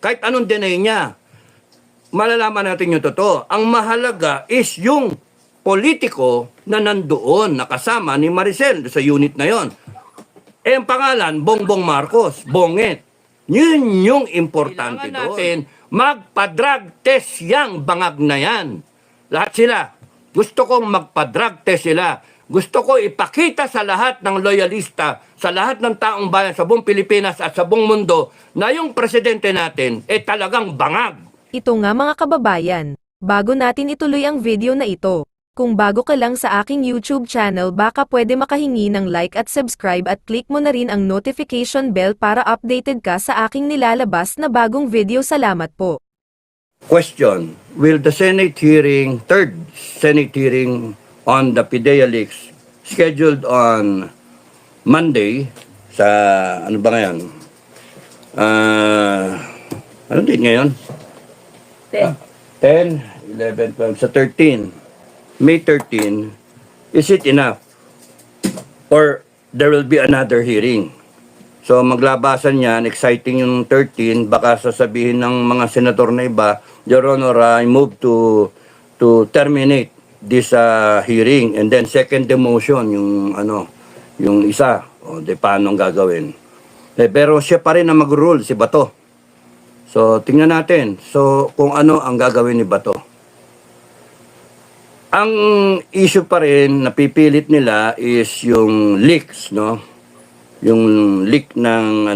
Kahit anong deny niya, malalaman natin yung totoo. Ang mahalaga is yung politiko na nandoon, nakasama ni Maricel sa unit na yon. Eh, ang pangalan, Bongbong Marcos, Bonget. Yun yung importante doon. Natin, magpa-drug test yang bangag na yan. Lahat sila. Gusto kong magpa-drug test sila. Gusto ko ipakita sa lahat ng loyalista, sa lahat ng taong bayan, sa buong Pilipinas at sa buong mundo, na yung presidente natin ay talagang bangag. Ito nga mga kababayan, bago natin ituloy ang video na ito, kung bago ka lang sa aking YouTube channel baka pwede makahingi ng like at subscribe at click mo na rin ang notification bell para updated ka sa aking nilalabas na bagong video. Salamat po. Question, will the Senate hearing, third Senate hearing on the PIDEA leaks scheduled on Monday sa, ano ba ngayon? Anong date ngayon? 10, 11, 12, sa 13. May 13, is it enough? Or there will be another hearing? So maglabasan yan, exciting yung 13, baka sasabihin ng mga senador na iba, Your Honor, I move to terminate this hearing, and then second demotion yung yung isa, o de paano gagawin. Pero siya pa rin na mag-rule, si Bato. So tingnan natin, so kung ano ang gagawin ni Bato. Ang issue pa rin napipilit nila is yung leaks, no? Yung leak ng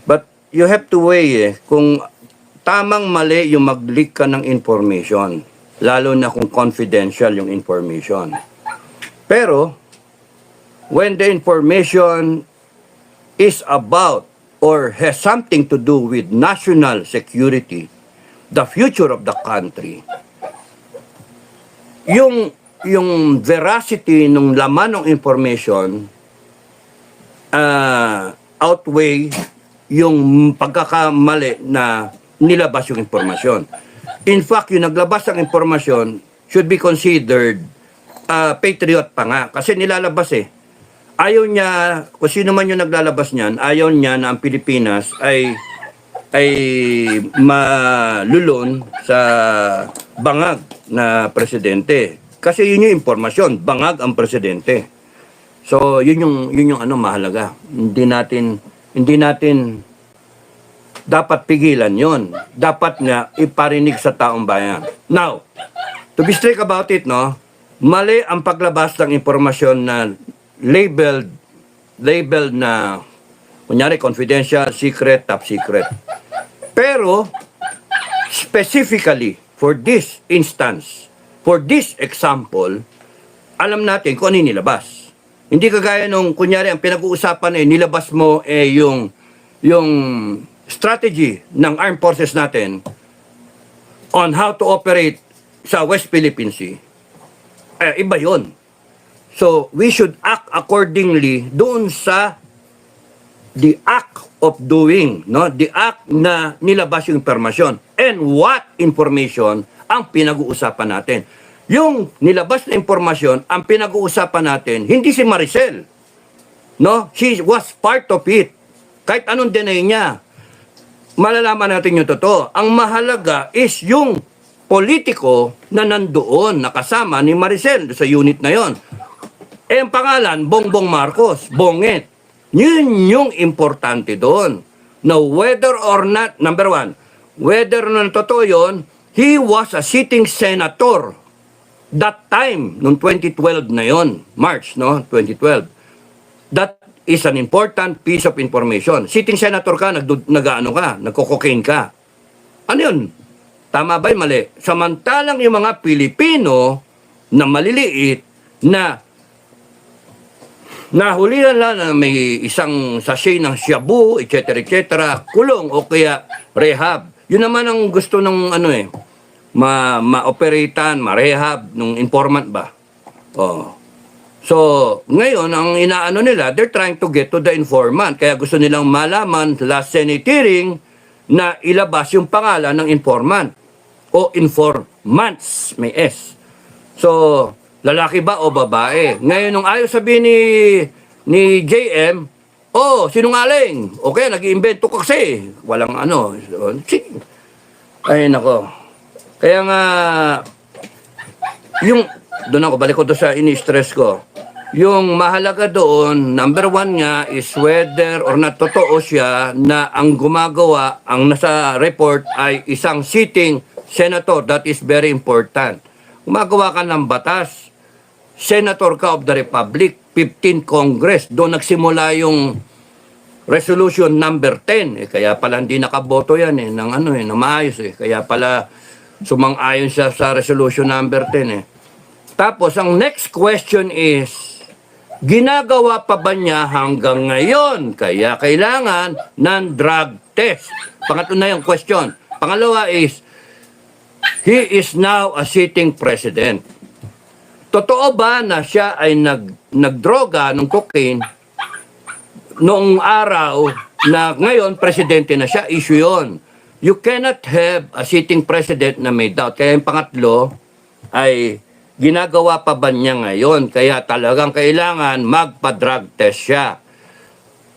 But you have to weigh kung tamang mali yung mag-leak ka ng information, lalo na kung confidential yung information. Pero when the information is about or has something to do with national security, the future of the country, yung veracity ng laman ng information outweigh yung pagkakamali na nilabas yung informasyon. In fact, yung naglabas ng informasyon should be considered patriot pa nga kasi nilalabas Ayaw niya, kung sino man yung naglalabas niyan, ayaw niya na ang Pilipinas ay malulon sa bangag na presidente. Kasi yun yung impormasyon, bangag ang presidente. So yun yung mahalaga. Hindi natin dapat pigilan yon. Dapat nga iparinig sa taong bayan. Now, to be strict about it, no, mali ang paglabas ng impormasyon na labeled na kunyari confidential, secret, top secret. Pero specifically for this instance, for this example, alam natin kung ano yung nilabas. Hindi kagaya nung kunyari ang pinag-uusapan nilabas mo yung strategy ng armed forces natin on how to operate sa West Philippine Sea. Iba yun. So, we should act accordingly doon sa the act of doing, no? The act na nilabas yung informasyon. And what information ang pinag-uusapan natin. Yung nilabas na informasyon, ang pinag-uusapan natin, hindi si Maricel. No? She was part of it. Kahit anong deny niya, malalaman natin yung totoo. Ang mahalaga is yung politiko na nandoon, nakasama ni Maricel sa unit na yon. Eh, ang pangalan, Bongbong Marcos, Bonget. Yun yung importante doon. Now, whether or not, number one, whether na totoo yun, he was a sitting senator that time, noong 2012 na yon, March, no? 2012. That is an important piece of information. Sitting senator ka, nagko-cocaine ka. Ano yun? Tama ba mali? Samantalang yung mga Pilipino na maliliit na nahulihan lang na may isang sachet ng shabu, etc., kulong o kaya rehab. Yun naman ang gusto ng ma-operatean, ma-rehab, ng informant ba? Oh. So, ngayon, ang inaano nila, they're trying to get to the informant. Kaya gusto nilang malaman last Senate hearing na ilabas yung pangalan ng informant o informants, may S. So, lalaki ba o babae? Ngayon, nung ayaw sabihin ni JM, sinungaling. Okay, nag-iimbento ka kasi. Walang ano. Ay, nako. Kaya nga, doon ako, balik ko doon sa ini-stress ko. Yung mahalaga doon, number one nga is whether or not totoo siya na ang gumagawa, ang nasa report ay isang sitting senator. That is very important. Gumagawa ka ng batas. Senator ka of the Republic, 15 Congress. Doon nagsimula yung resolution number 10. Kaya pala hindi nakaboto yan ng maayos Kaya pala sumang-ayon siya sa resolution number 10 Tapos ang next question is, ginagawa pa ba niya hanggang ngayon? Kaya kailangan ng drug test. Pangatlo na yung question. Pangalawa is, he is now a sitting president. Totoo ba na siya ay nagdroga ng cocaine noong araw na ngayon presidente na siya? Issue yun. You cannot have a sitting president na may doubt. Kaya yung pangatlo ay ginagawa pa ba niya ngayon? Kaya talagang kailangan magpa-drug test siya.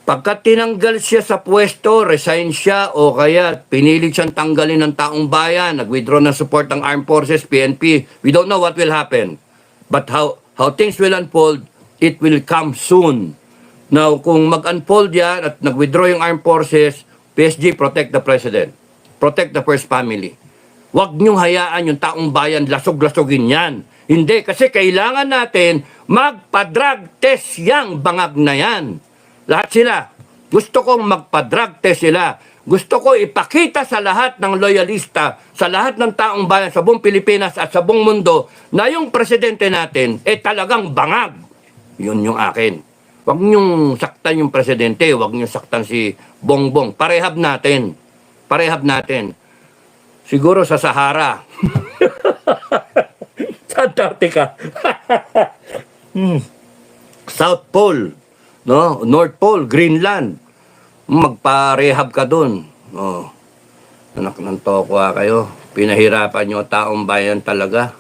Pagka tinanggal siya sa pwesto, resign siya, o kaya pinilit siyang tanggalin ng taong bayan, nag-withdraw ng support ng Armed Forces, PNP, we don't know what will happen. But how things will unfold, it will come soon. Now, kung mag-unfold yan at nag-withdraw yung Armed Forces, PSG, protect the President. Protect the first family. Huwag niyong hayaan yung taong bayan, lasog-lasogin yan. Hindi, kasi kailangan natin magpa-drug test yang bangag na yan. Lahat sila. Gusto kong magpa-drug test sila. Gusto ko ipakita sa lahat ng loyalista, sa lahat ng taong bayan, sa buong Pilipinas at sa buong mundo, na yung presidente natin, talagang bangag. Yun yung akin. Huwag niyong saktan yung presidente, huwag niyong saktan si Bongbong. Parehab natin. Parehab natin. Siguro sa Sahara. Sa Antarctica. South Pole. No? North Pole, Greenland. Magpa-rehab ka dun. Oh. Anak ng tokwa kayo. Pinahirapan nyo taong bayan talaga.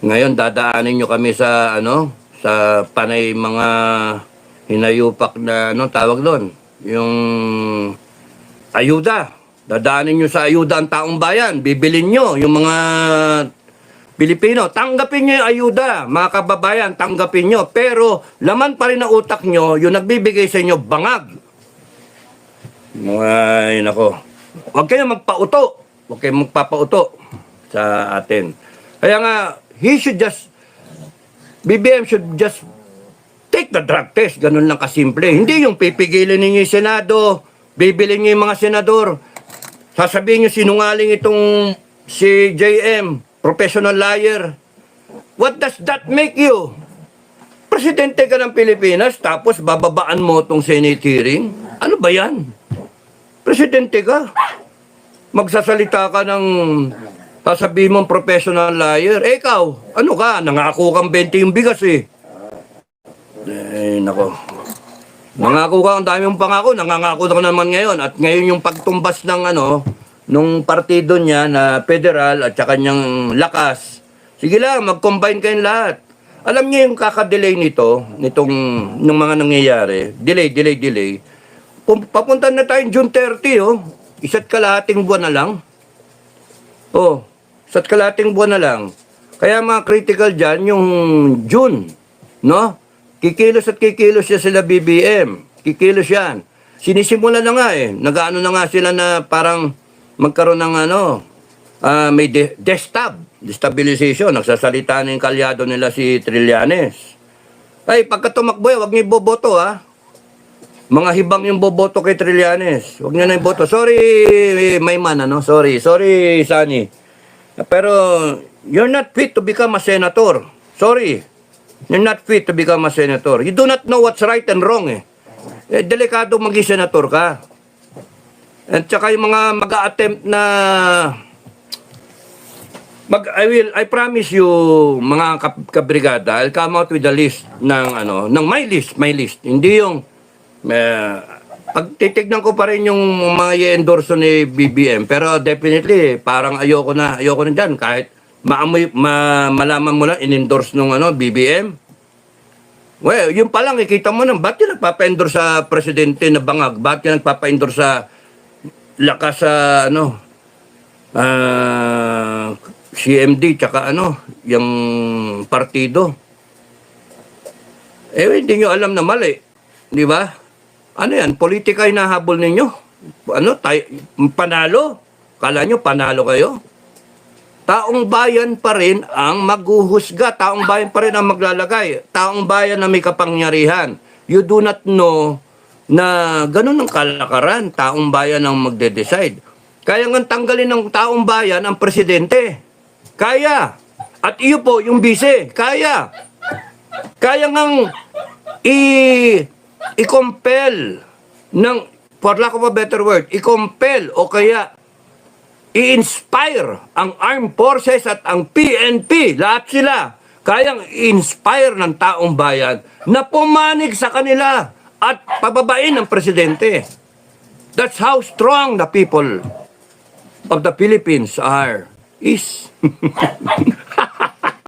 Ngayon, dadaanin nyo kami sa, sa panay mga hinayupak na, tawag doon? Yung ayuda. Dadaanin nyo sa ayuda ang taong bayan. Bibilin nyo yung mga Pilipino. Tanggapin nyo yung ayuda. Mga kababayan, tanggapin nyo. Pero, laman pa rin ang utak nyo, yung nagbibigay sa inyo, bangag. Ay, nako. Huwag kayo magpauto. Huwag kayo magpapauto sa atin. Kaya nga, BBM should just take the drug test. Ganun lang kasimple. Hindi yung pipigilin ninyo yung Senado, bibilin nyo yung mga senador. Sasabihin nyo sinungaling itong si JM, professional liar. What does that make you? Presidente ka ng Pilipinas, tapos bababaan mo itong Senate hearing? Ano ba yan? Presidente ka. Magsasalita ka ng sasabihin mong professional liar. Ikaw, ano ka? Nangako kang 20 yung bigas nako. Nangako ka, ang dami mong pangako. Nangangako na naman ngayon. At ngayon yung pagtumbas ng nung partido niya na federal at saka niyang lakas. Sige lang, mag-combine kayong lahat. Alam niyo yung kaka-delay nitong mga nangyayari. Delay. Papunta na tayong June 30, isa't kalahating buwan na lang. Isa't kalahating buwan na lang. Kaya mga critical dyan, yung June, no? Kikilos siya sila BBM. Kikilos yan. Sinisimula na nga Nag-ano na nga sila na parang magkaroon ng may destabilization. Nagsasalita na yung kalyado nila si Trillanes. Ay, pagka tumakbo huwag niyo iboboto Mga hibang yung boboto kay Trillanes. Huwag niyo na iboto. Sorry, Mayman, Sorry, Sunny. Pero, you're not fit to become a senator. Sorry. You're not fit to become a senator. You do not know what's right and wrong, delikado maging senator ka. At saka yung mga mag-a-attempt na I promise you, mga kabrigada, I'll come out with a list ng my list. Hindi yung pag titignan ko pa rin yung mga i-endorso ni BBM, pero definitely parang ayoko na diyan kahit malaman mo lang in-endorse nung BBM. Well, yun pa lang, ikita mo nang, ba't yung nagpapa-endorse sa presidente na bangag? Ba't yung nagpapa-endorse sa lakas sa, CMD, tsaka yung partido? Hindi nyo alam na mali. Di ba? Ano yan? Politika yung nahabol ninyo? Panalo? Kala nyo panalo kayo? Taong bayan pa rin ang maghuhusga. Taong bayan pa rin ang maglalagay. Taong bayan na may kapangyarihan. You do not know na ganun ang kalakaran. Taong bayan ang magde-decide. Kaya nga tanggalin ng taong bayan ang presidente. Kaya. At iyo po, yung bise. Kaya. Kaya ngang i-compel ng, for lack of a better word, i-compel o kaya i-inspire ang armed forces at ang PNP, lahat sila, kayang i-inspire ng taong bayan na pumanig sa kanila at pababain ang presidente. That's how strong the people of the Philippines is.